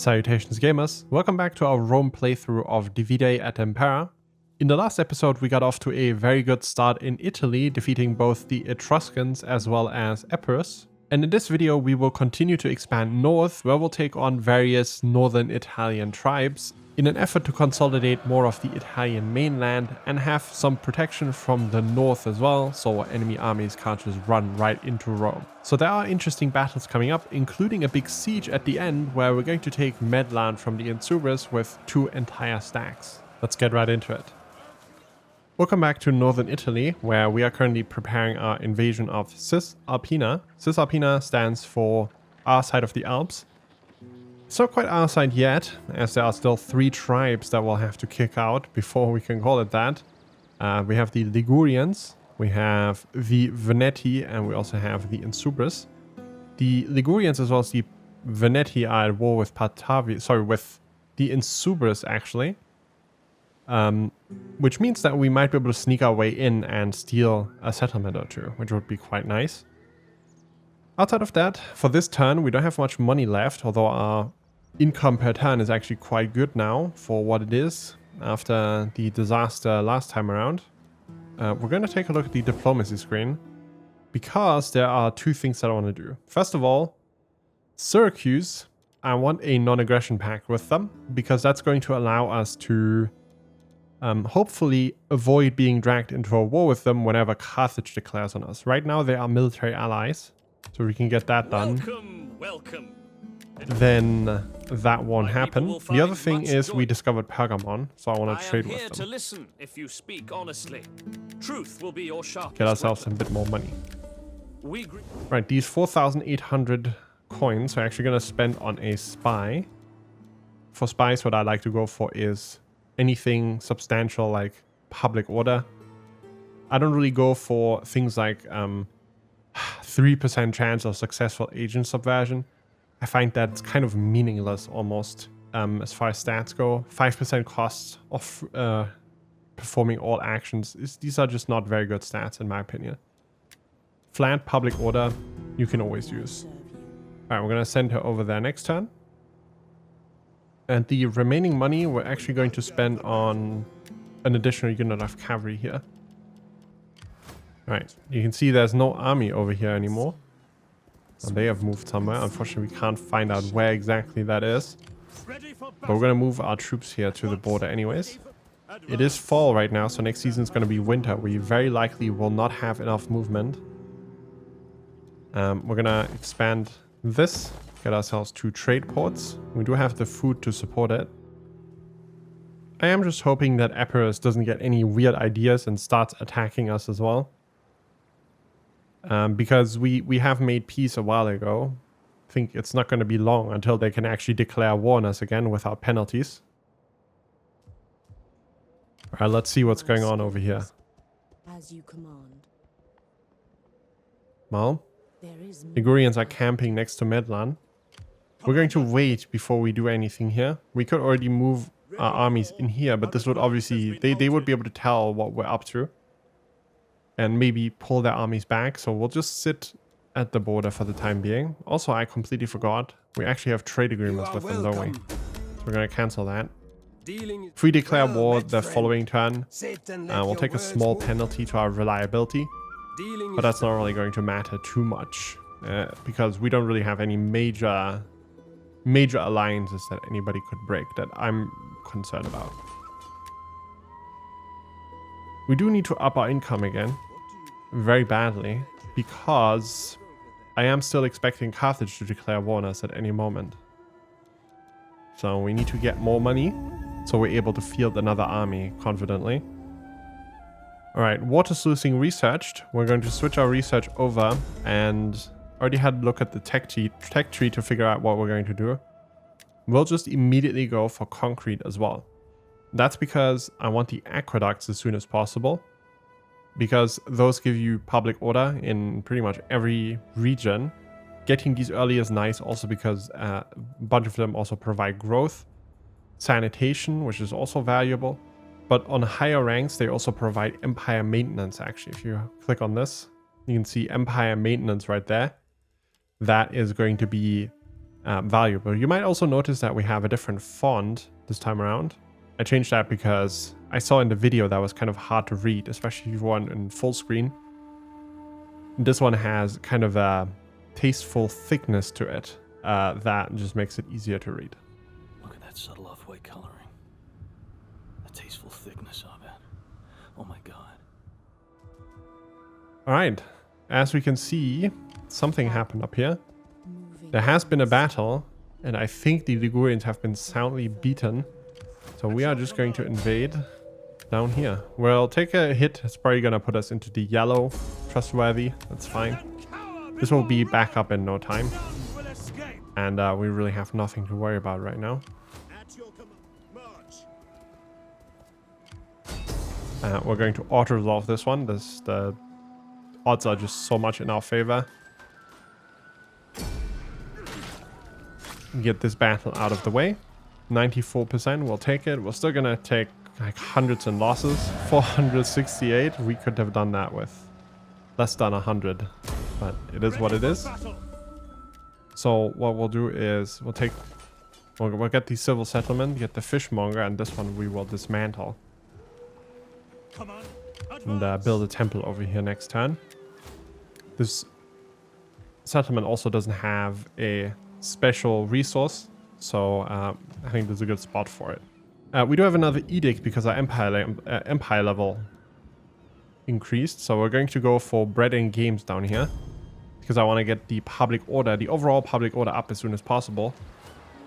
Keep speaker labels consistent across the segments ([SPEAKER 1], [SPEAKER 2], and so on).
[SPEAKER 1] Salutations gamers, welcome back to our Rome playthrough of Divide at Impera. In the last episode we got off to a very good start in Italy, defeating both the Etruscans as well as Epirus. And in this video we will continue to expand north, where we'll take on various northern Italian tribes in an effort to consolidate more of the Italian mainland and have some protection from the north as well, so enemy armies can't just run right into Rome. So there are interesting battles coming up, including a big siege at the end where we're going to take Medland from the Insubres with 2 entire stacks. Let's get right into it. Welcome back to northern Italy, where we are currently preparing our invasion of Cisalpina. Cisalpina stands for our side of the Alps. It's not quite our side yet, as there are still 3 tribes that we'll have to kick out before we can call it that. We have the Ligurians, we have the Veneti, and we also have the Insubres. The Ligurians as well as the Veneti are at war with with the Insubres actually. Which means that we might be able to sneak our way in and steal a settlement or two, which would be quite nice. Outside of that, for this turn we don't have much money left, although our income per turn is actually quite good now for what it is after the disaster last time around. We're going to take a look at the diplomacy screen, because there are 2 things that I want to do. First of all, Syracuse, I want a non-aggression pact with them, because that's going to allow us to hopefully avoid being dragged into a war with them whenever Carthage declares on us. Right now they are military allies, so we can get that done.
[SPEAKER 2] Welcome.
[SPEAKER 1] Then that won't happen. The other thing is we discovered Pergamon, so I want to trade with them.
[SPEAKER 2] To listen if you speak honestly. Truth will be your sharpest
[SPEAKER 1] Get ourselves a bit more money. Right, these 4,800 coins are actually going to spend on a spy. For spies, what I like to go for is anything substantial like public order. I don't really go for things like 3% chance of successful agent subversion. I find that's kind of meaningless almost as far as stats go. 5% cost of performing all actions. These are just not very good stats in my opinion. Flat public order you can always use. Alright, we're going to send her over there next turn. And the remaining money we're actually going to spend on an additional unit of cavalry here. Alright, you can see there's no army over here anymore. And they have moved somewhere. Unfortunately, we can't find out where exactly that is. But we're going to move our troops here to the border anyways. It is fall right now, so next season is going to be winter. We very likely will not have enough movement. We're going to expand this. Get ourselves 2 trade ports. We do have the food to support it. I am just hoping that Epirus doesn't get any weird ideas and starts attacking us as well. Because we have made peace a while ago. I think it's not going to be long until they can actually declare war on us again without penalties. Alright, let's see what's going on over here.
[SPEAKER 3] As you command.
[SPEAKER 1] Well, Ligurians are camping next to Medlan. We're going to wait before we do anything here. We could already move our armies in here, but this would obviously... They would be able to tell what we're up to. And maybe pull their armies back, so we'll just sit at the border for the time being. Also, I completely forgot. We actually have trade agreements with them, don't we? So we're going to cancel that. If we declare war the following turn, we'll take a small penalty to our reliability. But that's not really going to matter too much. Because we don't really have any major alliances that anybody could break that I'm concerned about. We do need to up our income again. Very badly. Because I am still expecting Carthage to declare war on us at any moment. So we need to get more money, so we're able to field another army confidently. Alright, water sluicing researched. We're going to switch our research over and already had a look at the tech tree to figure out what we're going to do. We'll just immediately go for concrete as well. That's because I want the aqueducts as soon as possible, because those give you public order in pretty much every region. Getting these early is nice also because a bunch of them also provide growth, sanitation, which is also valuable. But on higher ranks, they also provide empire maintenance actually. If you click on this, you can see empire maintenance right there. That is going to be valuable. You might also notice that we have a different font this time around. I changed that because I saw in the video that was kind of hard to read, especially if you want in full screen. This one has kind of a tasteful thickness to it that just makes it easier to read.
[SPEAKER 4] Look at that subtle off-white coloring. The tasteful thickness of it. Oh my god.
[SPEAKER 1] Alright, as we can see, something happened up here. There has been a battle, and I think the Ligurians have been soundly beaten. So we are just going to invade down here. We'll take a hit. It's probably going to put us into the yellow. Trustworthy. That's fine. This will be back up in no time. And we really have nothing to worry about right now. We're going to auto-resolve this one. The odds are just so much in our favor. Get this battle out of the way. 94%, we'll take it. We're still gonna take like hundreds in losses. 468, we could have done that with less than 100, but it is what it is. So what we'll do is we'll get the civil settlement, get the fishmonger, and this one we will dismantle. And build a temple over here next turn. This settlement also doesn't have a special resource, so I think there's a good spot for it. We do have another edict because our empire level increased, so we're going to go for bread and games down here because I want to get the public order, the overall public order up as soon as possible,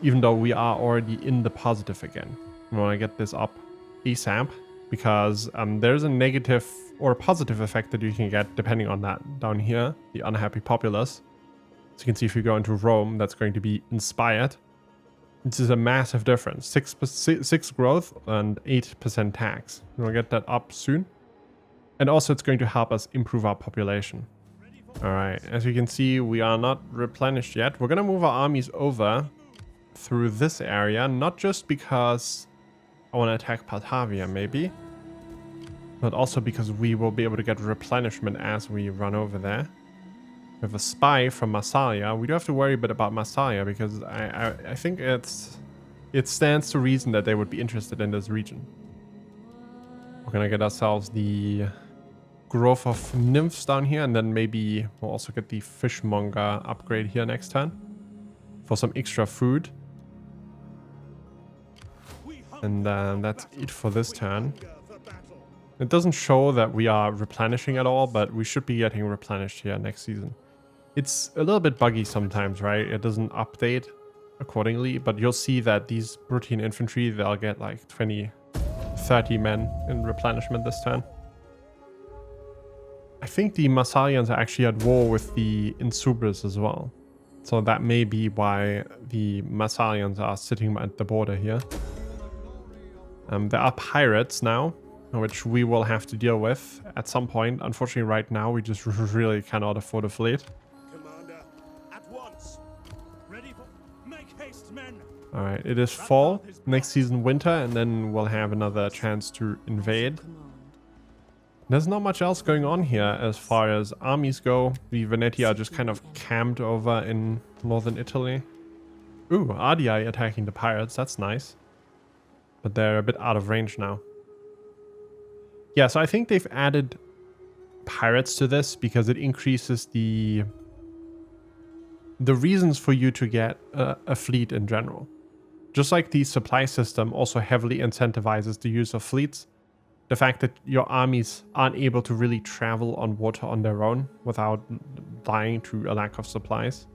[SPEAKER 1] even though we are already in the positive again. We want to get this up ASAP because there's a negative or a positive effect that you can get depending on that down here, the unhappy populace. So you can see if you go into Rome, that's going to be inspired. This is a massive difference. 6 growth and 8% tax. We'll get that up soon. And also it's going to help us improve our population. Alright, as you can see, we are not replenished yet. We're going to move our armies over through this area, not just because I want to attack Batavia maybe, but also because we will be able to get replenishment as we run over there. We have a spy from Massalia. We do have to worry a bit about Massalia because I think it stands to reason that they would be interested in this region. We're gonna get ourselves the growth of nymphs down here, and then maybe we'll also get the fishmonger upgrade here next turn for some extra food. And that's it for this turn. It doesn't show that we are replenishing at all, but we should be getting replenished here next season. It's a little bit buggy sometimes, right? It doesn't update accordingly, but you'll see that these routine infantry, they'll get like 20, 30 men in replenishment this turn. I think the Massalians are actually at war with the Insubres as well. So that may be why the Massalians are sitting at the border here. There are pirates now, which we will have to deal with at some point. Unfortunately, right now, we just really cannot afford a fleet.
[SPEAKER 5] Commander, at once. Ready for make haste, men.
[SPEAKER 1] All right, it is fall, next season winter, and then we'll have another chance to invade. There's not much else going on here as far as armies go. The Veneti are just kind of camped over in northern Italy. Ooh, Ardii attacking the pirates, that's nice. But they're a bit out of range now. Yeah, so I think they've added pirates to this because it increases the reasons for you to get a fleet in general. Just like the supply system also heavily incentivizes the use of fleets, the fact that your armies aren't able to really travel on water on their own without dying to a lack of supplies.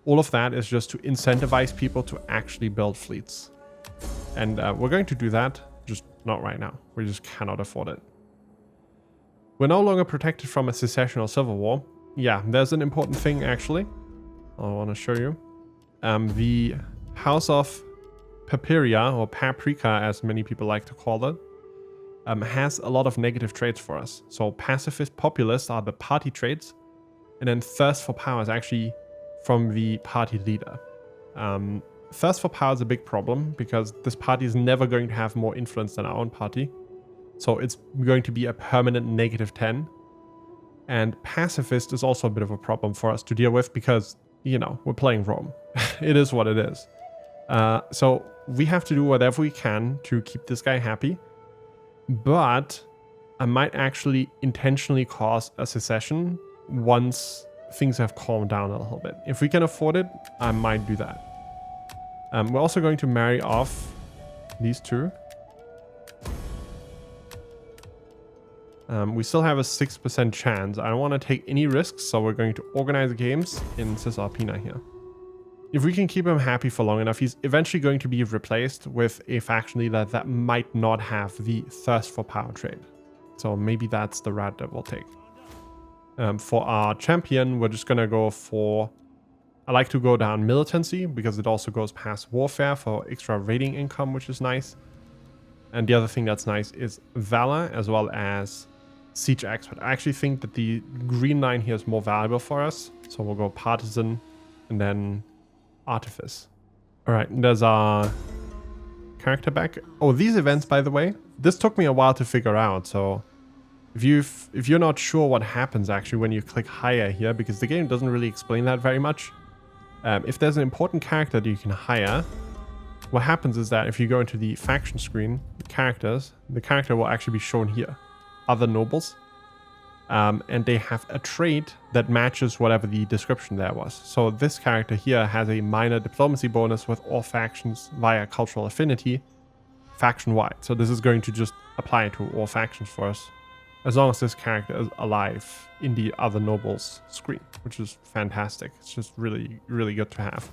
[SPEAKER 1] All of that is just to incentivize people to actually build fleets. And we're going to do that, just not right now. We just cannot afford it. We're no longer protected from a secession or civil war. Yeah, there's an important thing actually I want to show you. The House of Papiria, or Paprika as many people like to call it, has a lot of negative traits for us. So pacifist populist are the party traits, and then thirst for power is actually from the party leader. Thirst for power is a big problem because this party is never going to have more influence than our own party. So it's going to be a permanent -10. And pacifist is also a bit of a problem for us to deal with because you know, we're playing Rome. It is what it is. So we have to do whatever we can to keep this guy happy. But I might actually intentionally cause a secession once things have calmed down a little bit. If we can afford it, I might do that. We're also going to marry off these two. We still have a 6% chance. I don't want to take any risks, so we're going to organize games in Cisalpina here. If we can keep him happy for long enough, he's eventually going to be replaced with a faction leader that might not have the thirst for power trade. So maybe that's the route that we'll take. For our champion, we're just going to go for... I like to go down militancy because it also goes past warfare for extra raiding income, which is nice. And the other thing that's nice is valor as well as siege expert. I actually think that the green line here is more valuable for us. So we'll go partisan and then artifice. All right, there's our character back. Oh, these events, by the way, this took me a while to figure out. So if you're not sure what happens actually when you click hire here, because the game doesn't really explain that very much. If there's an important character that you can hire, what happens is that if you go into the faction screen, characters, the character will actually be shown here. Other nobles. And they have a trait that matches whatever the description there was. So this character here has a minor diplomacy bonus with all factions via cultural affinity, faction-wide. So this is going to just apply to all factions for us, as long as this character is alive in the other nobles screen, which is fantastic. It's just really, really good to have.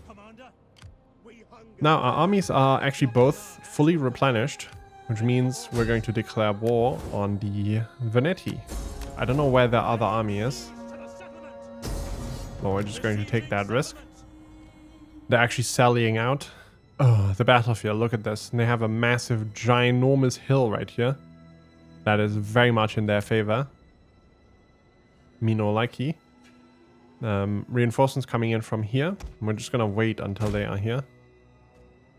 [SPEAKER 1] Now, our armies are actually both fully replenished, which means we're going to declare war on the Veneti. I don't know where the other army is. Well, we're just going to take that risk. They're actually sallying out. Oh, the battlefield, look at this. And they have a massive, ginormous hill right here. That is very much in their favor. Me no likey. Reinforcements coming in from here. We're just gonna wait until they are here.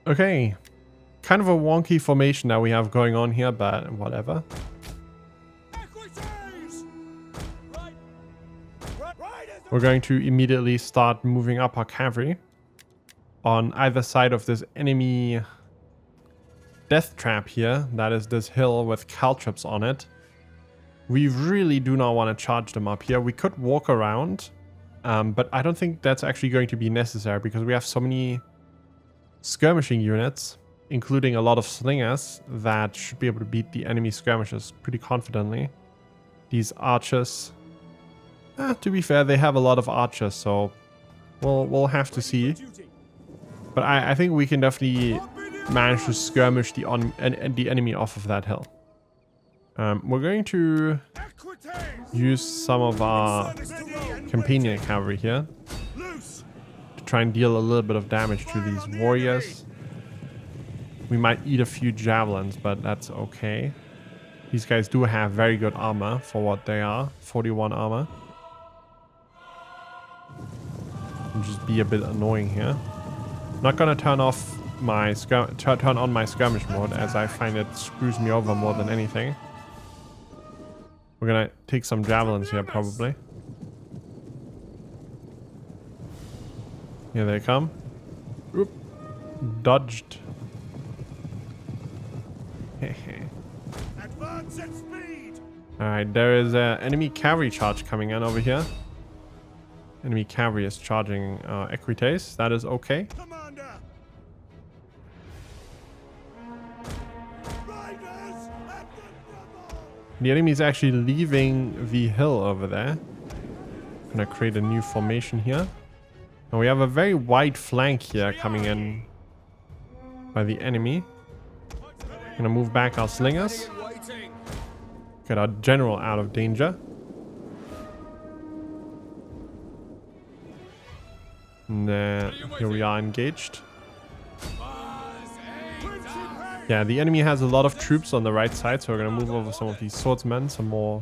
[SPEAKER 1] Okay. Kind of a wonky formation that we have going on here, but whatever. We're going to immediately start moving up our cavalry on either side of this enemy death trap here. That is this hill with caltrops on it. We really do not want to charge them up here. We could walk around, but I don't think that's actually going to be necessary because we have so many skirmishing units, including a lot of slingers, that should be able to beat the enemy skirmishers pretty confidently. These archers, to be fair, they have a lot of archers, so we'll have to see. But I think we can definitely manage to skirmish the enemy off of that hill. We're going to use some of our companion cavalry here to try and deal a little bit of damage to these warriors. We might eat a few javelins, but that's okay. These guys do have very good armor for what they are. 41 armor. And just be a bit annoying here. Not gonna turn off my turn on my skirmish mode, as I find it screws me over more than anything. We're gonna take some javelins here probably. Here they come. Oop. Dodged.
[SPEAKER 5] Advance at speed.
[SPEAKER 1] Alright, there is an enemy cavalry charge coming in over here. Enemy cavalry is charging Equites. That is okay.
[SPEAKER 5] Commander. Riders at the double.
[SPEAKER 1] The enemy is actually leaving the hill over there. Gonna create a new formation here. And we have a very wide flank here coming in by the enemy. Gonna move back our slingers. Get our general out of danger. And here we are engaged. Yeah, the enemy has a lot of troops on the right side, so we're gonna move over some of these swordsmen, some more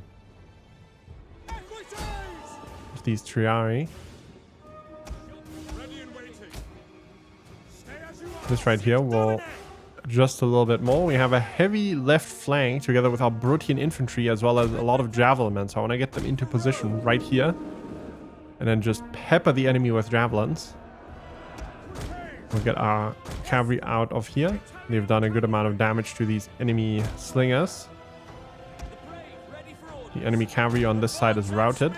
[SPEAKER 1] of these triari. This right here will adjust a little bit more. We have a heavy left flank together with our Brutian infantry as well as a lot of javelin men, so I want to get them into position right here. and then just pepper the enemy with javelins. We'll get our cavalry out of here. They've done a good amount of damage to these enemy slingers. The enemy cavalry on this side is routed.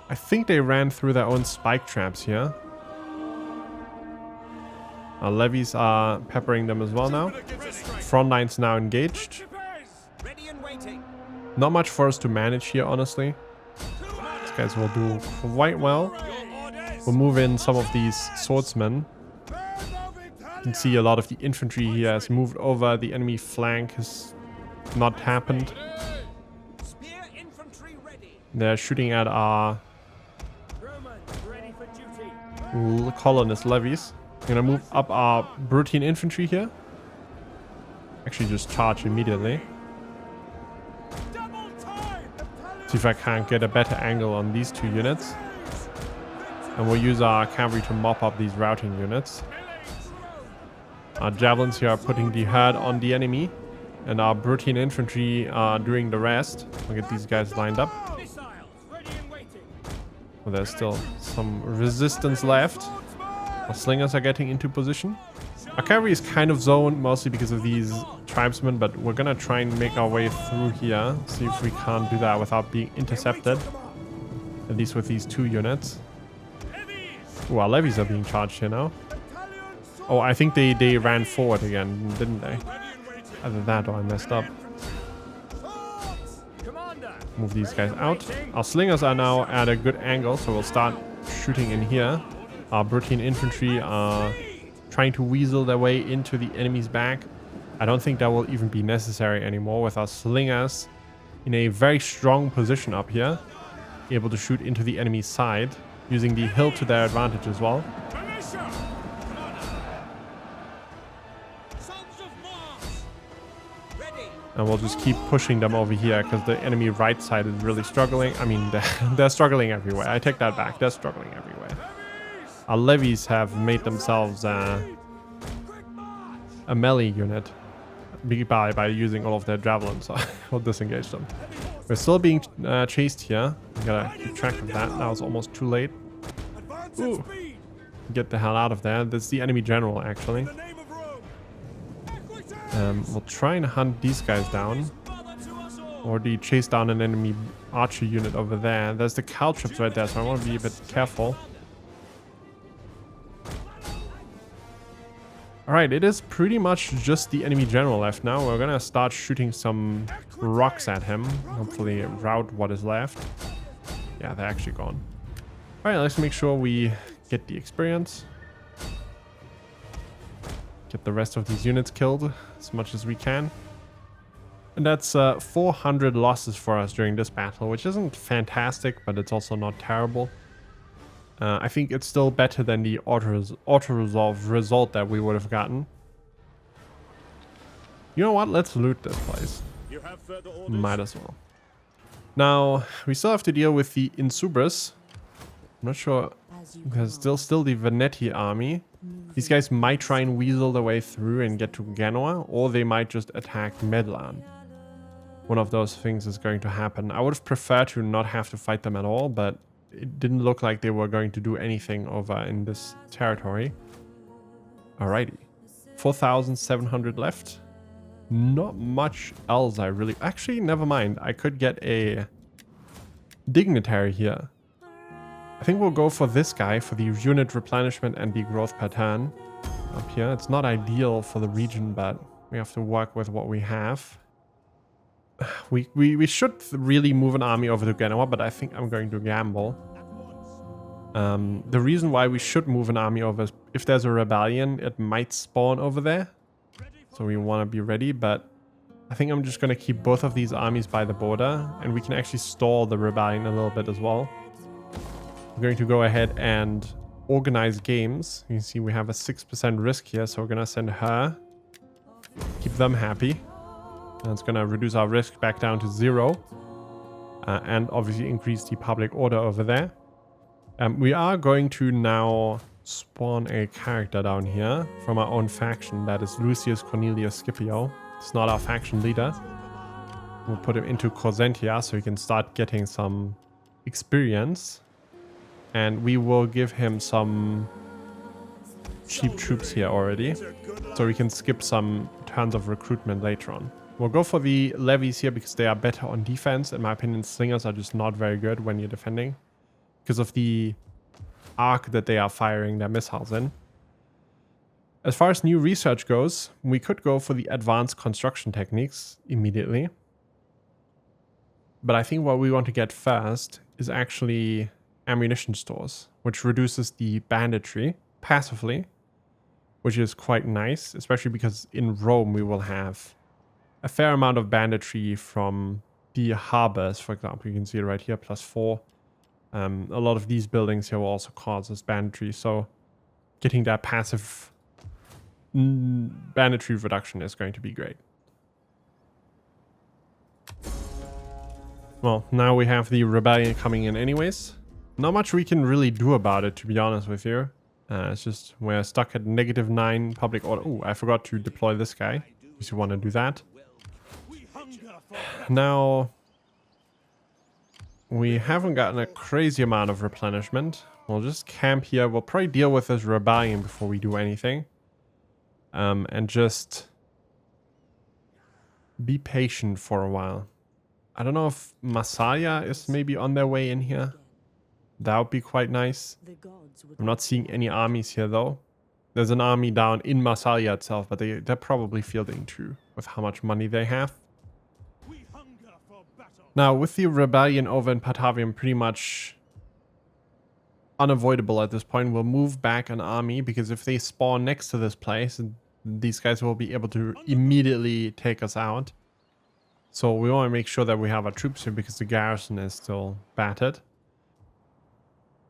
[SPEAKER 1] I think they ran through their own spike traps here. Our levies are peppering them as well now. Front line's now engaged. Not much for us to manage here, honestly. These guys will do quite well. We'll move in some of these swordsmen. You can see a lot of the infantry here has moved over. The enemy flank has not happened. They're shooting at our colonist levies. I'm gonna move up our Brutine infantry here. Actually just charge immediately. See if I can't get a better angle on these two units. And we'll use our cavalry to mop up these routing units. Our javelins here are putting the hurt on the enemy. And our Brutine infantry are doing the rest. We'll get these guys lined up. Well, there's still some resistance left. Our slingers are getting into position. Our cavalry is kind of zoned, mostly because of these tribesmen, but we're gonna try and make our way through here. See if we can't do that without being intercepted. At least with these two units. Ooh, our levies are being charged here now. Oh, I think they ran forward again, didn't they? Either that or I messed up. Move these guys out. Our slingers are now at a good angle, so we'll start shooting in here. Our Brutine infantry are trying to weasel their way into the enemy's back. I don't think that will even be necessary anymore with our slingers in a very strong position up here. Able to shoot into the enemy's side, using the hill to their advantage as well. And we'll just keep pushing them over here because the enemy right side is really struggling. I mean, they're struggling everywhere. I take that back. They're struggling everywhere. Our levies have made themselves a melee unit by using all of their javelins. So we'll disengage them. We're still being chased here. We gotta keep track of that. That was almost too late. Ooh. Get the hell out of there. That's the enemy general, actually. We'll try and hunt these guys down. Or do you chase down an enemy archer unit over there? There's the caltrops right there, so I want to be a bit careful. Alright, it is pretty much just the enemy general left now. We're gonna start shooting some rocks at him. Hopefully rout what is left. Yeah, they're actually gone. Alright, let's make sure we get the experience. Get the rest of these units killed as much as we can. And that's 400 losses for us during this battle, which isn't fantastic, but it's also not terrible. I think it's still better than the auto-resolve result that we would have gotten. You know what? Let's loot this place. Might as well. Now, we still have to deal with the Insubris. I'm not sure. There's still the Veneti army. These guys might try and weasel their way through and get to Genoa, or they might just attack Medlan. One of those things is going to happen. I would have preferred to not have to fight them at all, but it didn't look like they were going to do anything over in this territory. Alrighty. 4,700 left. Not much else I really... Actually, never mind. I could get a dignitary here. I think we'll go for this guy for the unit replenishment and the growth pattern up here. It's not ideal for the region, but we have to work with what we have. We should really move an army over to Genoa, but I think I'm going to gamble. The reason why we should move an army over is if there's a rebellion, it might spawn over there. So we want to be ready, but I think I'm just going to keep both of these armies by the border, and we can actually stall the rebellion a little bit as well. We're going to go ahead and organize games. You can see we have a 6% risk here, so we're going to send her. Keep them happy. And it's going to reduce our risk back down to 0. And obviously increase the public order over there. We are going to now spawn a character down here from our own faction. That is Lucius Cornelius Scipio. It's not our faction leader. We'll put him into Corsentia so he can start getting some experience. And we will give him some cheap troops here already. So we can skip some turns of recruitment later on. We'll go for the levies here because they are better on defense. In my opinion, slingers are just not very good when you're defending because of the arc that they are firing their missiles in. As far as new research goes, we could go for the advanced construction techniques immediately. But I think what we want to get first is actually ammunition stores, which reduces the banditry passively, which is quite nice, especially because in Rome we will have a fair amount of banditry from the harbors, for example. You can see it right here, +4. A lot of these buildings here will also cause us banditry, so getting that passive banditry reduction is going to be great. Well, now we have the rebellion coming in anyways. Not much we can really do about it, to be honest with you. It's just we're stuck at -9 public order. Oh, I forgot to deploy this guy, if you want to do that. Now, we haven't gotten a crazy amount of replenishment. We'll just camp here. We'll probably deal with this rebellion before we do anything. And just be patient for a while. I don't know if Massalia is maybe on their way in here. That would be quite nice. I'm not seeing any armies here though. There's an army down in Massalia itself, but they're probably fielding too with how much money they have. Now, with the rebellion over in Patavium pretty much unavoidable at this point, we'll move back an army because if they spawn next to this place, these guys will be able to immediately take us out. So we want to make sure that we have our troops here because the garrison is still battered.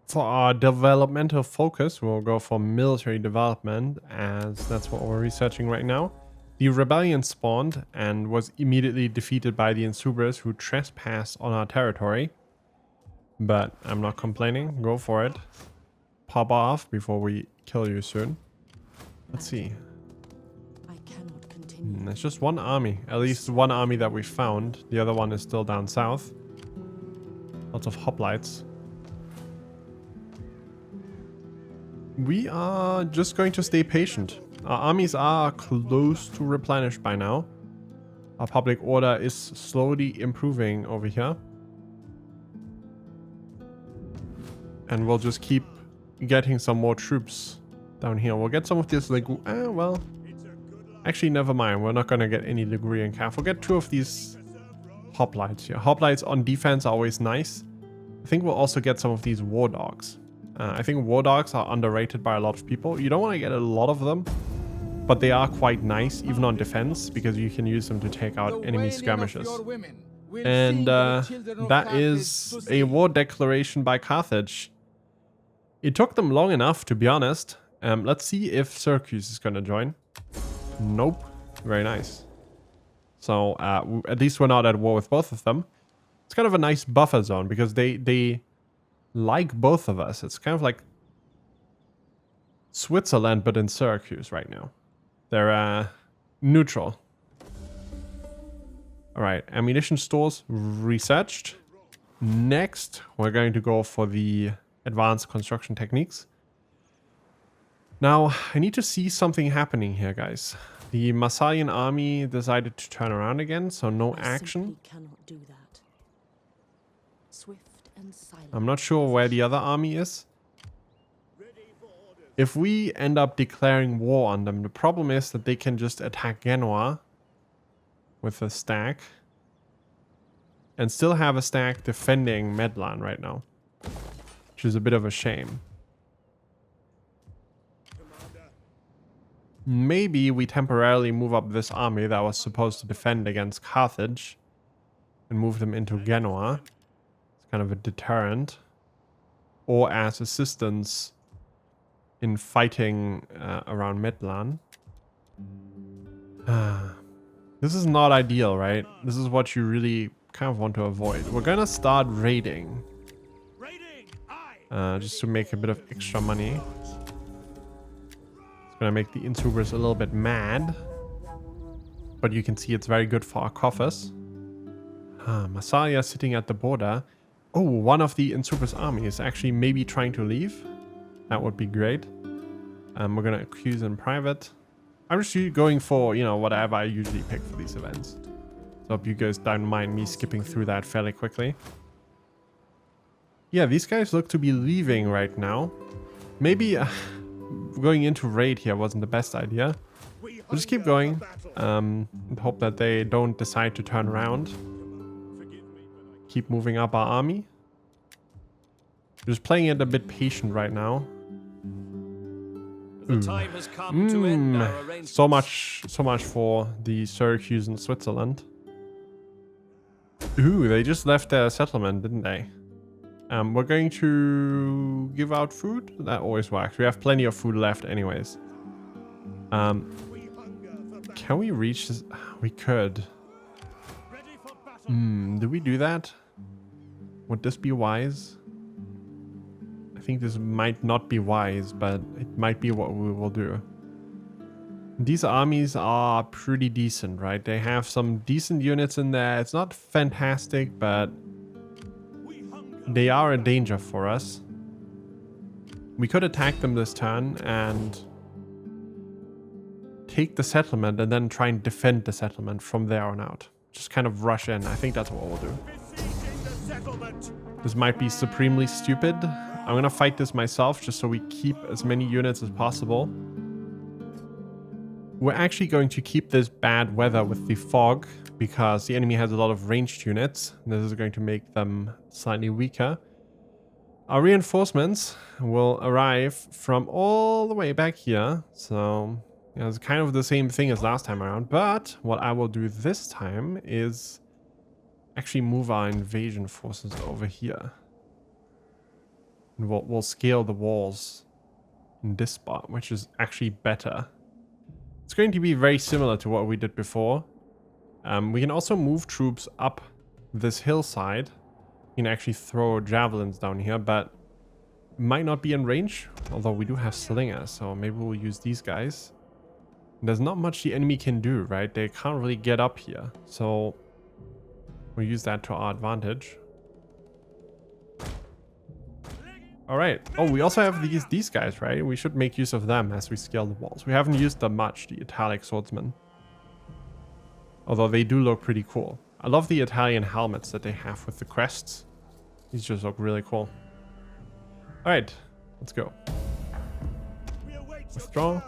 [SPEAKER 1] For our developmental focus, we'll go for military development as that's what we're researching right now. The rebellion spawned and was immediately defeated by the Insubres who trespassed on our territory. But I'm not complaining. Go for it. Pop off before we kill you soon. Let's see.
[SPEAKER 3] I cannot continue.
[SPEAKER 1] It's just one army. At least one army that we found. The other one is still down south. Lots of hoplites. We are just going to stay patient. Our armies are close to replenished by now. Our public order is slowly improving over here. And we'll just keep getting some more troops down here. We'll get some of this well, actually never mind. We're not going to get any Ligurian calf. We'll get 2 of these hoplites here. Hoplites on defense are always nice. I think we'll also get some of these war dogs. I think war dogs are underrated by a lot of people. You don't want to get a lot of them, but they are quite nice, even on defense, because you can use them to take out enemy skirmishes. And that is a war declaration by Carthage. It took them long enough, to be honest. Let's see if Syracuse is going to join. Nope. Very nice. So at least we're not at war with both of them. It's kind of a nice buffer zone because they like both of us. It's kind of like Switzerland, but in Syracuse right now. They're neutral. All right, ammunition stores researched. Next, we're going to go for the advanced construction techniques. Now, I need to see something happening here, guys. The Massalian army decided to turn around again, so no action.
[SPEAKER 3] Cannot do that. Swift and silent.
[SPEAKER 1] I'm not sure where the other army is. If we end up declaring war on them, the problem is that they can just attack Genoa with a stack and still have a stack defending Medlan right now, which is a bit of a shame. Maybe we temporarily move up this army that was supposed to defend against Carthage and move them into Genoa. It's kind of a deterrent. Or as assistance in fighting around Medlan. This is not ideal, right? This is what you really kind of want to avoid. We're gonna start raiding. Just to make a bit of extra money. It's gonna make the Insubres a little bit mad. But you can see it's very good for our coffers. Massalia sitting at the border. Oh, one of the Insuper's army is actually maybe trying to leave. That would be great. We're gonna accuse in private. I'm just going for, you know, whatever I usually pick for these events. So hope you guys don't mind me skipping through that fairly quickly. Yeah, these guys look to be leaving right now. Maybe going into raid here wasn't the best idea. We'll just keep going and hope that they don't decide to turn around. Keep moving up our army. Just playing it a bit patient right now.
[SPEAKER 2] The time has come to end our arrangements.
[SPEAKER 1] So much for the Syracuse in Switzerland. Ooh, they just left their settlement, didn't they? We're going to give out food. That always works. We have plenty of food left anyways. Can we reach this? We could. Do we do that? Would this be wise? I think this might not be wise, but it might be what we will do. These armies are pretty decent, right? They have some decent units in there. It's not fantastic, but they are a danger for us. We could attack them this turn and take the settlement and then try and defend the settlement from there on out. Just kind of rush in. I think that's what we'll do. This might be supremely stupid. I'm gonna fight this myself just so we keep as many units as possible. We're actually going to keep this bad weather with the fog because the enemy has a lot of ranged units. This is going to make them slightly weaker. Our reinforcements will arrive from all the way back here. So yeah, it's kind of the same thing as last time around. But what I will do this time is actually move our invasion forces over here. And we'll scale the walls in this spot, which is actually better. It's going to be very similar to what we did before. We can also move troops up this hillside. You can actually throw javelins down here, but might not be in range. Although we do have slingers, so maybe we'll use these guys. There's not much the enemy can do, right? They can't really get up here. So we'll use that to our advantage. All right. Oh, we also have these guys, right? We should make use of them as we scale the walls. We haven't used them much, the Italic swordsmen. Although they do look pretty cool. I love the Italian helmets that they have with the crests. These just look really cool. All right, let's go. Withdraw.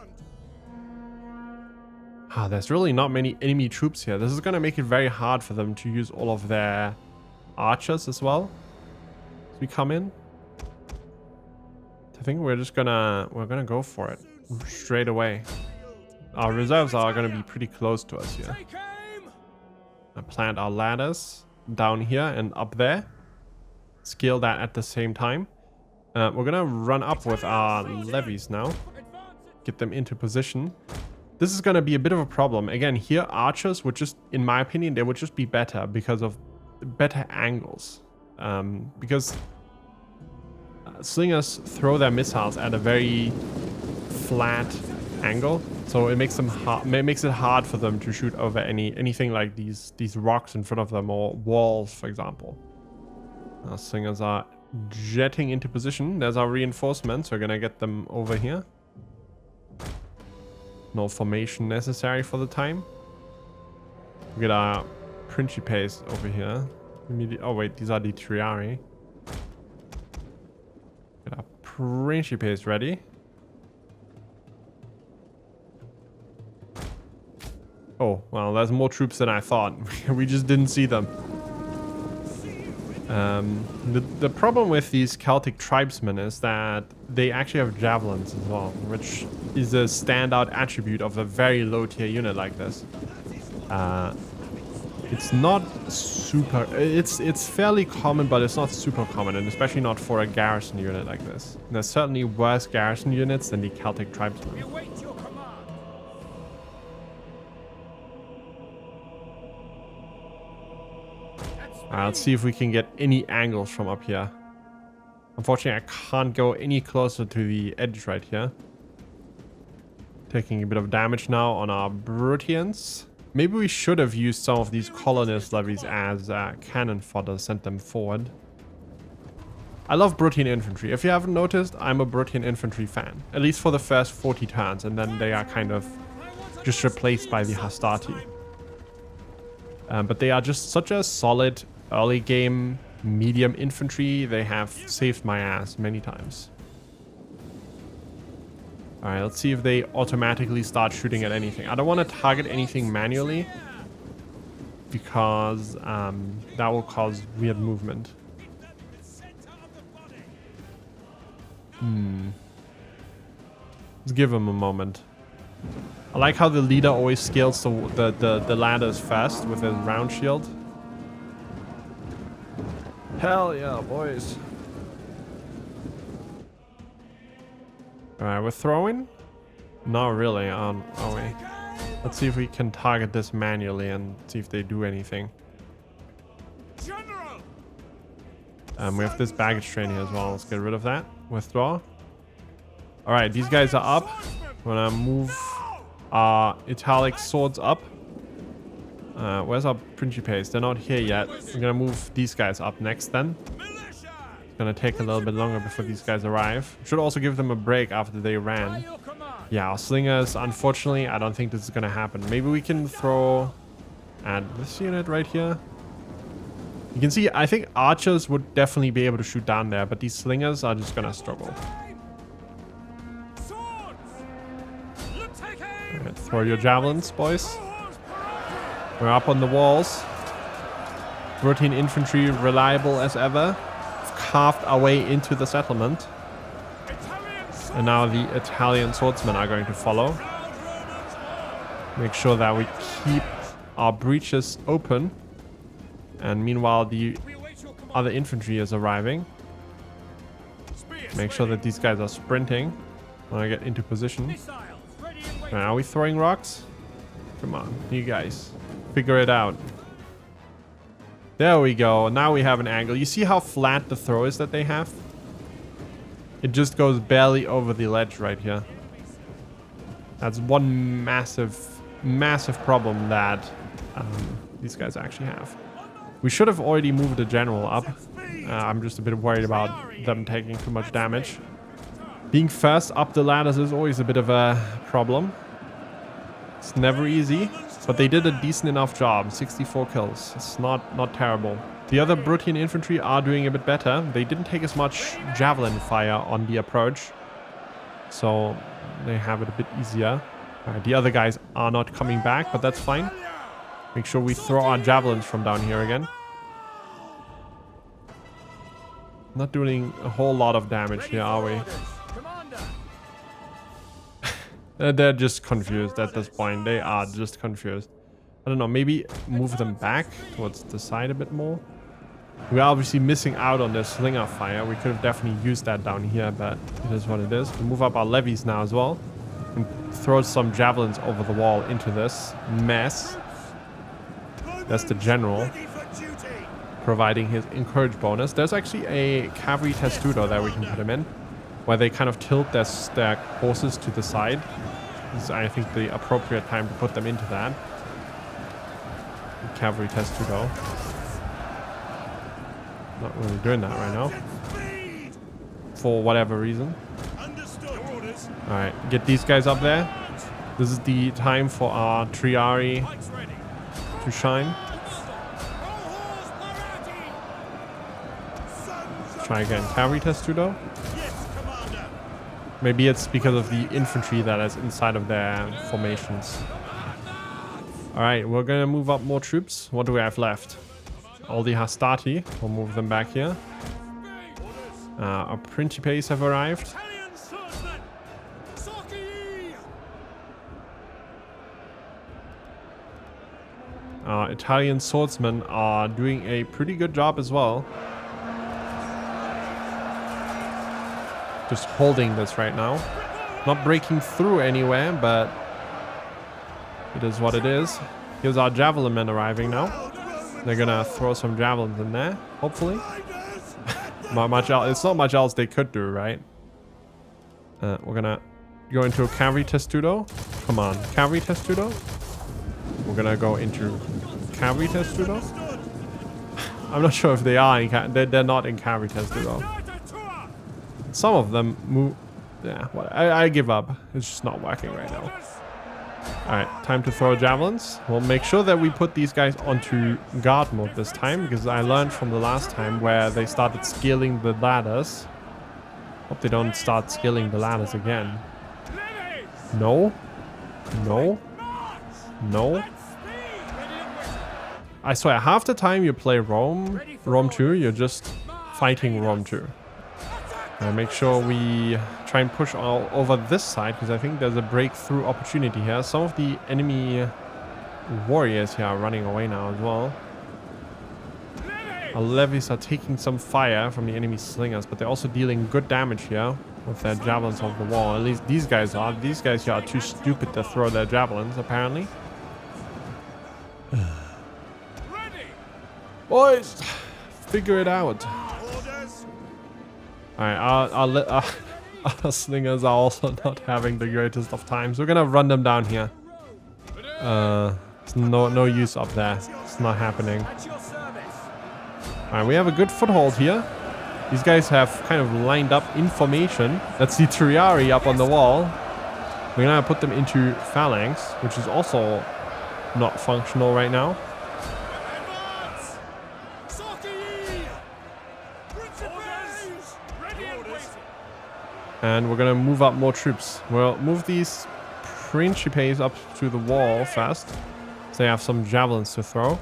[SPEAKER 1] There's really not many enemy troops here. This is going to make it very hard for them to use all of their archers as well. As we come in. I think we're gonna go for it straight away. Our reserves are gonna be pretty close to us here. I plant our ladders down here and up there. Scale that at the same time. We're gonna run up with our levies now. Get them into position. This is gonna be a bit of a problem. Again, here archers would just, in my opinion, they would just be better because of better angles. Because slingers throw their missiles at a very flat angle, so it makes it hard for them to shoot over anything like these rocks in front of them or walls, for example. Our slingers are jetting into position. There's our reinforcements. We're gonna get them over here. No formation necessary for the time. We get our Principes over here. Oh wait, these are the Triari. Get our Principes ready. Oh, well, there's more troops than I thought. We just didn't see them. The problem with these Celtic tribesmen is that they actually have javelins as well, which is a standout attribute of a very low tier unit like this. It's not super, it's fairly common, but it's not super common, and especially not for a garrison unit like this. And there's certainly worse garrison units than the Celtic tribesmen. Let's see if we can get any angles from up here. Unfortunately, I can't go any closer to the edge right here. Taking a bit of damage now on our Brutians. Maybe we should have used some of these colonist levies as cannon fodder, sent them forward. I love Bruttian infantry. If you haven't noticed, I'm a Bruttian infantry fan. At least for the first 40 turns, and then they are kind of just replaced by the Hastati. But they are just such a solid early game medium infantry. They have saved my ass many times. Alright, let's see if they automatically start shooting at anything. I don't want to target anything manually, because that will cause weird movement. Let's give him a moment. I like how the leader always scales the ladders fast with his round shield. Hell yeah, boys. Alright, we're throwing? Not really, are we? Let's see if we can target this manually and see if they do anything. We have this baggage train here as well. Let's get rid of that. Withdraw. Alright, these guys are up. We're gonna move our italic swords up. Where's our Principes? They're not here yet. We're gonna move these guys up next then. It's gonna take a little bit longer before these guys arrive. Should also give them a break after they ran. Yeah, our slingers, unfortunately, I don't think this is gonna happen. Maybe we can throw at this unit right here. You can see, I think archers would definitely be able to shoot down there, but these slingers are just gonna struggle. Alright, throw your javelins, boys. We're up on the walls. Bruttian infantry, reliable as ever. We've carved our way into the settlement. And now the Italian swordsmen are going to follow. Make sure that we keep our breaches open. And meanwhile, the other infantry is arriving. Make sure that these guys are sprinting when I get into position. Are we throwing rocks? Come on, you guys. Figure it out. There we go. Now we have an angle. You see how flat the throw is that they have? It just goes barely over the ledge right here. That's one massive, massive problem that these guys actually have. We should have already moved the general up. I'm just a bit worried about them taking too much damage. Being first up the ladders is always a bit of a problem. It's never easy, but they did a decent enough job. 64 kills. It's not terrible. The other Bruttian infantry are doing a bit better. They didn't take as much javelin fire on the approach, so they have it a bit easier. The other guys are not coming back, but that's fine. Make sure we throw our javelins from down here again. Not doing a whole lot of damage here, are we? They're just confused at this point. They are just confused. I don't know, maybe move them back towards the side a bit more. We're obviously missing out on their slinger fire. We could have definitely used that down here, but it is what it is. We'll move up our levies now as well. And throw some javelins over the wall into this mess. That's the general, providing his encourage bonus. There's actually a cavalry testudo that we can put him in, where they kind of tilt their horses to the side. This is, I think, the appropriate time to put them into that. Cavalry testudo. Not really doing that right now, for whatever reason. Alright, get these guys up there. This is the time for our Triari to shine. Try again. Cavalry testudo. Maybe it's because of the infantry that is inside of their formations. Alright, we're gonna move up more troops. What do we have left? All the Hastati. We'll move them back here. Our Principes have arrived. Our Italian swordsmen are doing a pretty good job as well. Just holding this right now. Not breaking through anywhere, but it is what it is. Here's our javelin men arriving now. They're gonna throw some javelins in there, hopefully. Not much else. It's not much else they could do, right? We're gonna go into a cavalry testudo. Come on, cavalry testudo. We're gonna go into cavalry testudo. I'm not sure if they are in they're not in cavalry testudo. some of them move. Yeah, well, I give up. It's just not working right now. Alright, time to throw javelins. We'll make sure that we put these guys onto guard mode this time, because I learned from the last time where they started scaling the ladders. Hope they don't start scaling the ladders again. No. No. No. I swear, half the time you play Rome 2, you're just fighting Rome 2. Make sure we try and push all over this side, because I think there's a breakthrough opportunity here. Some of the enemy warriors here are running away now as well. Our levies are taking some fire from the enemy slingers, but they're also dealing good damage here with their javelins off the wall. At least these guys are. These guys here are too stupid to throw their javelins, apparently. Boys, figure it out. Alright, our slingers are also not having the greatest of times. We're gonna run them down here. There's no use up there. It's not happening. Alright, we have a good foothold here. These guys have kind of lined up in formation. That's the Triari up on the wall. We're gonna put them into phalanx, which is also not functional right now. And we're gonna move up more troops. We'll move these Principes up to the wall fast, so they have some javelins to throw.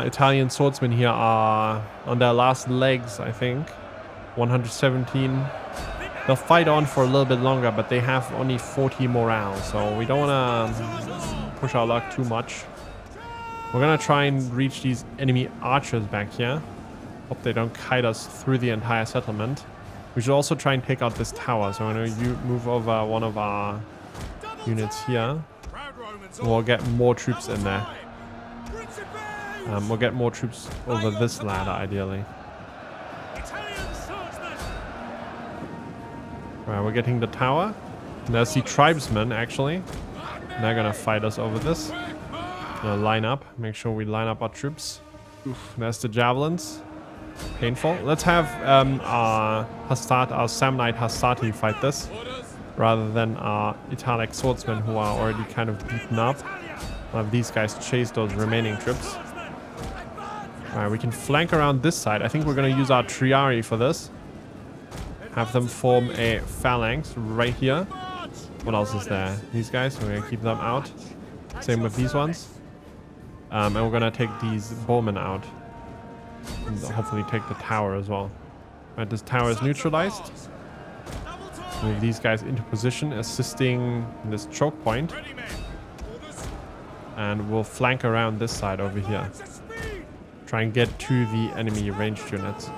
[SPEAKER 1] Italian swordsmen here are on their last legs, I think. 117. They'll fight on for a little bit longer, but they have only 40 morale, so we don't want to push our luck too much. We're gonna try and reach these enemy archers back here. Hope they don't kite us through the entire settlement. We should also try and take out this tower. So I'm gonna move over one of our units here. We'll get more troops in there. We'll get more troops over this ladder, ideally. Alright, we're getting the tower. And there's the tribesmen, actually. They're gonna fight us over this. Line up. Make sure we line up our troops. Oof, there's the javelins. Painful. Let's have our Samnite Hastati fight this, rather than our Italic swordsmen who are already kind of beaten up. We'll have these guys chase those remaining troops. Alright, we can flank around this side. I think we're going to use our Triari for this. Have them form a phalanx right here. What else is there? These guys. We're going to keep them out. Same with these ones. And we're gonna take these bowmen out. And hopefully take the tower as well. Right, this tower is neutralized. Move these guys into position, assisting this choke point. And we'll flank around this side over here. Try and get to the enemy ranged units.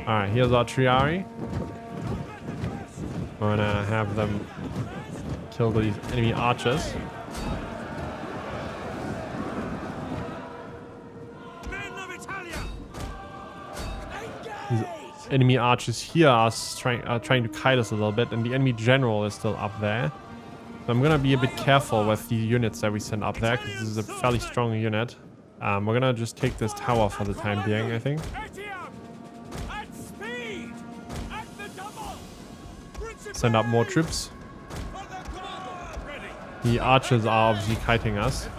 [SPEAKER 1] Alright, here's our Triari. We're gonna have them kill these enemy archers. These enemy archers here are trying to kite us a little bit, and the enemy general is still up there. So I'm gonna be a bit careful with the units that we send up there, because this is a fairly strong unit. We're gonna just take this tower for the time being, I think. Send up more troops. The archers are obviously kiting us.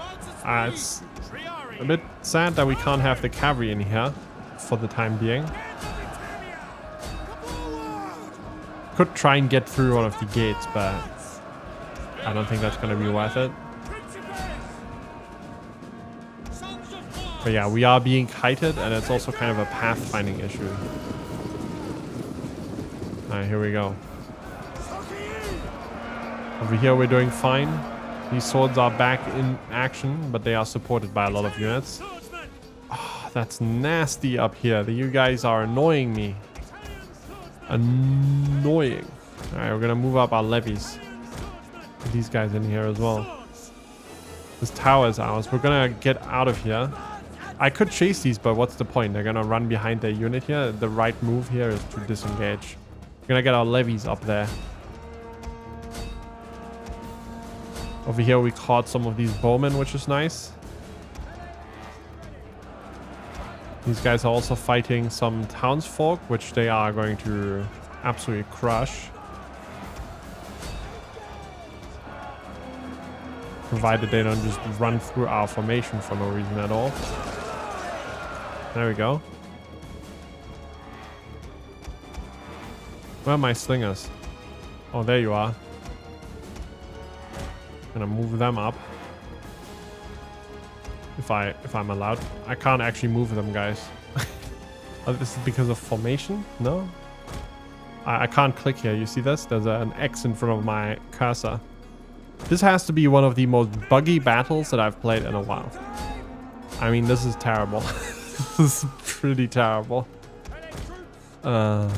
[SPEAKER 1] It's a bit sad that we can't have the cavalry in here for the time being. Could try and get through one of the gates, but I don't think that's going to be worth it. But yeah, we are being kited, and it's also kind of a pathfinding issue. Alright, here we go. Over here we're doing fine. These swords are back in action, but they are supported by a lot of units. Oh, that's nasty up here. You guys are annoying me. Annoying. Alright, we're gonna move up our levies. Put these guys in here as well. This tower is ours. We're gonna get out of here. I could chase these, but what's the point? They're gonna run behind their unit here. The right move here is to disengage. We're gonna get our levies up there. Over here we caught some of these bowmen, which is nice. These guys are also fighting some townsfolk, which they are going to absolutely crush. Provided they don't just run through our formation for no reason at all. There we go. Where are my slingers? Oh, there you are. Gonna move them up. If I'm allowed. I can't actually move them, guys. Oh, this is because of formation? No? I can't click here. You see this? There's an X in front of my cursor. This has to be one of the most buggy battles that I've played in a while. I mean, this is terrible. This is pretty terrible. We're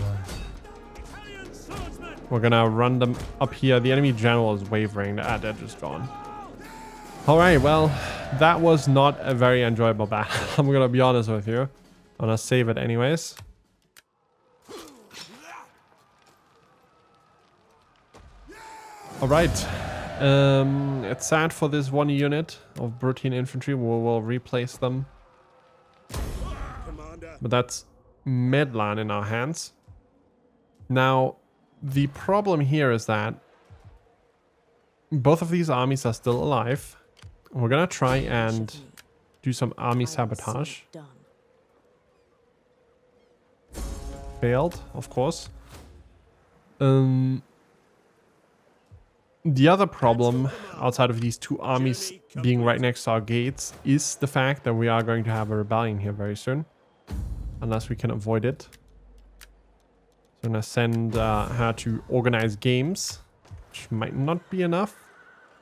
[SPEAKER 1] gonna run them up here. The enemy general is wavering. They're just gone. Alright, well, that was not a very enjoyable battle. I'm gonna be honest with you. I'm gonna save it anyways. Alright. It's sad for this one unit of Brutine infantry. We'll replace them. But that's Medlan in our hands. Now, the problem here is that both of these armies are still alive. We're gonna try and do some army sabotage. Failed, of course. The other problem, outside of these two armies being right next to our gates, is the fact that we are going to have a rebellion here very soon. Unless we can avoid it. So I'm gonna send her to organize games, which might not be enough.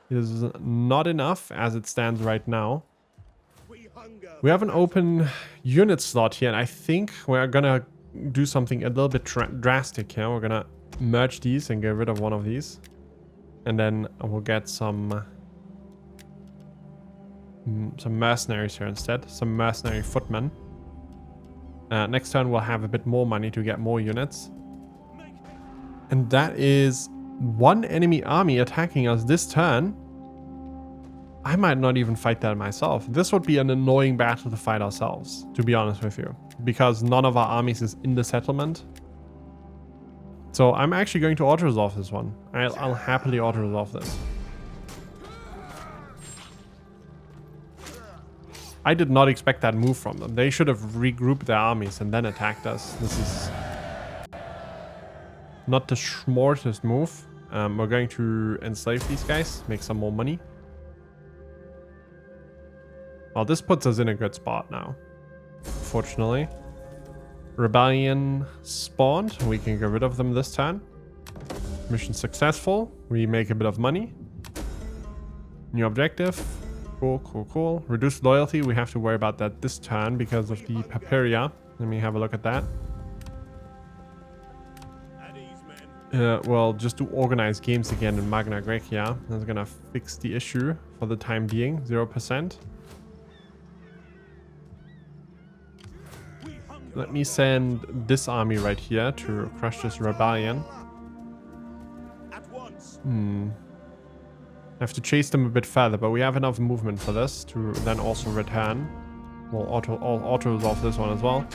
[SPEAKER 1] It is not enough as it stands right now. We have an open unit slot here, and I think we're gonna do something a little bit drastic here. We're gonna merge these and get rid of one of these. And then we'll get some mercenaries here instead. Some mercenary footmen. Next turn we'll have a bit more money to get more units. And that is one enemy army attacking us this turn. I might not even fight that myself. This would be an annoying battle to fight ourselves, to be honest with you. Because none of our armies is in the settlement. So I'm actually going to auto-resolve this one. I'll happily auto-resolve this. I did not expect that move from them. They should have regrouped their armies and then attacked us. This is not the smartest move. We're going to enslave these guys, make some more money. Well, this puts us in a good spot now, fortunately. Rebellion spawned. We can get rid of them this turn. Mission successful. We make a bit of money. New objective. Cool, cool, cool. Reduced loyalty. We have to worry about that this turn because of the Papiria. Let me have a look at that. Well, just to organize games again in Magna Graecia. That's gonna fix the issue for the time being. 0%. Let me send this army right here to crush this rebellion. I have to chase them a bit further, but we have enough movement for this to then also return. We'll auto-resolve this one as well.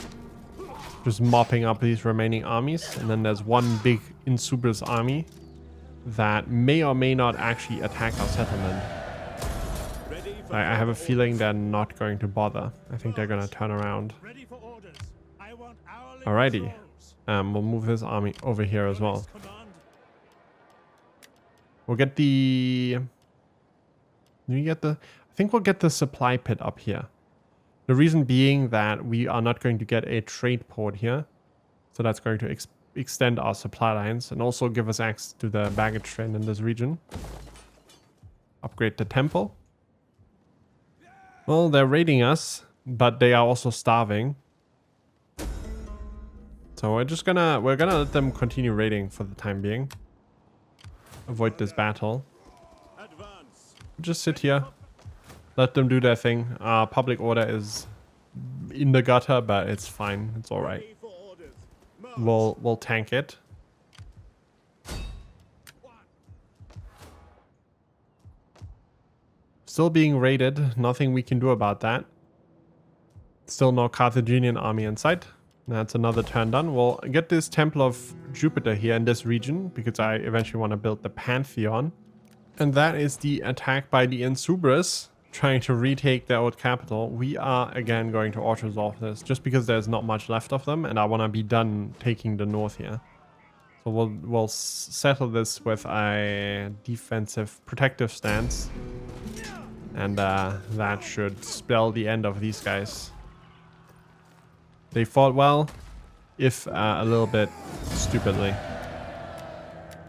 [SPEAKER 1] Just mopping up these remaining armies. And then there's one big Insubris army that may or may not actually attack our settlement. I have a feeling they're not going to bother. I think they're going to turn around. Alrighty. We'll move this army over here as well. We'll get the... Do we get the... I think we'll get the supply pit up here. The reason being that we are not going to get a trade port here. So that's going to extend our supply lines and also give us access to the baggage train in this region. Upgrade the temple. Well, they're raiding us, but they are also starving. So we're gonna let them continue raiding for the time being. Avoid this battle. Just sit here. Let them do their thing. Public order is in the gutter, but it's fine. It's alright. We'll tank it. Still being raided. Nothing we can do about that. Still no Carthaginian army in sight. That's another turn done. We'll get this Temple of Jupiter here in this region because I eventually want to build the Pantheon. And that is the attack by the Insubres, trying to retake their old capital. We are again going to auto-resolve this just because there's not much left of them and I want to be done taking the north here. So we'll settle this with a defensive protective stance. And that should spell the end of these guys. They fought well, if a little bit stupidly.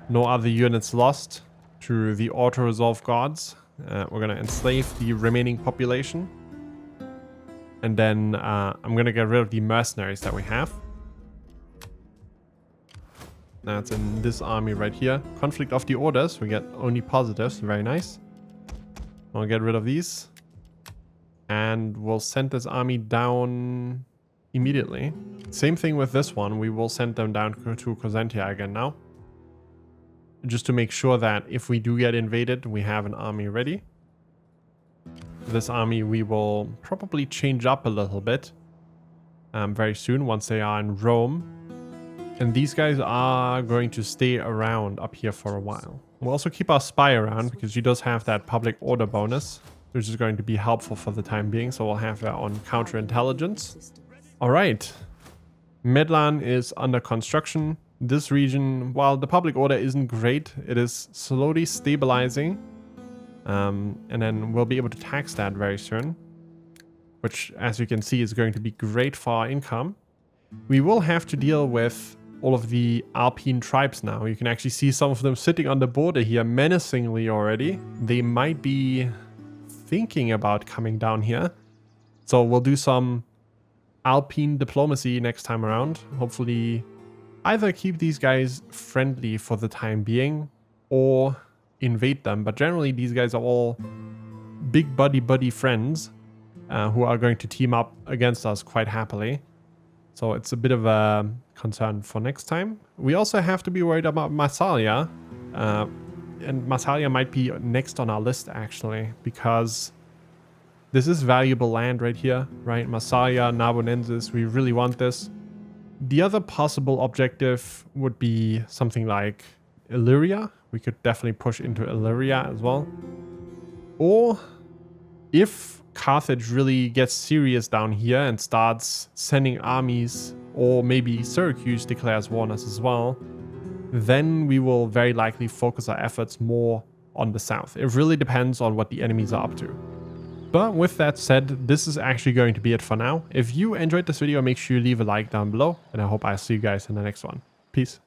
[SPEAKER 1] No other units lost to the auto-resolve gods. We're going to enslave the remaining population. And then I'm going to get rid of the mercenaries that we have. That's in this army right here. Conflict of the orders. We get only positives. Very nice. I'll get rid of these. And we'll send this army down immediately. Same thing with this one. We will send them down to Cosentia again now. Just to make sure that if we do get invaded, we have an army ready. This army we will probably change up a little bit very soon once they are in Rome. And these guys are going to stay around up here for a while. We'll also keep our spy around because she does have that public order bonus, which is going to be helpful for the time being. So we'll have her on counterintelligence. All right. Medlan is under construction. This region, while the public order isn't great, it is slowly stabilizing. And then we'll be able to tax that very soon, which, as you can see, is going to be great for our income. We will have to deal with all of the Alpine tribes now. You can actually see some of them sitting on the border here menacingly already. They might be thinking about coming down here. So we'll do some Alpine diplomacy next time around. Hopefully either keep these guys friendly for the time being or invade them. But generally these guys are all big buddy friends who are going to team up against us quite happily. So it's a bit of a concern for next time. We also have to be worried about Massalia. And Massalia might be next on our list actually, because this is valuable land right here, right? Massalia, Narbonensis, we really want this. The other possible objective would be something like Illyria. We could definitely push into Illyria as well. Or if Carthage really gets serious down here and starts sending armies, or maybe Syracuse declares war on us as well, then we will very likely focus our efforts more on the south. It really depends on what the enemies are up to. But with that said, this is actually going to be it for now. If you enjoyed this video, make sure you leave a like down below, and I hope I'll see you guys in the next one. Peace.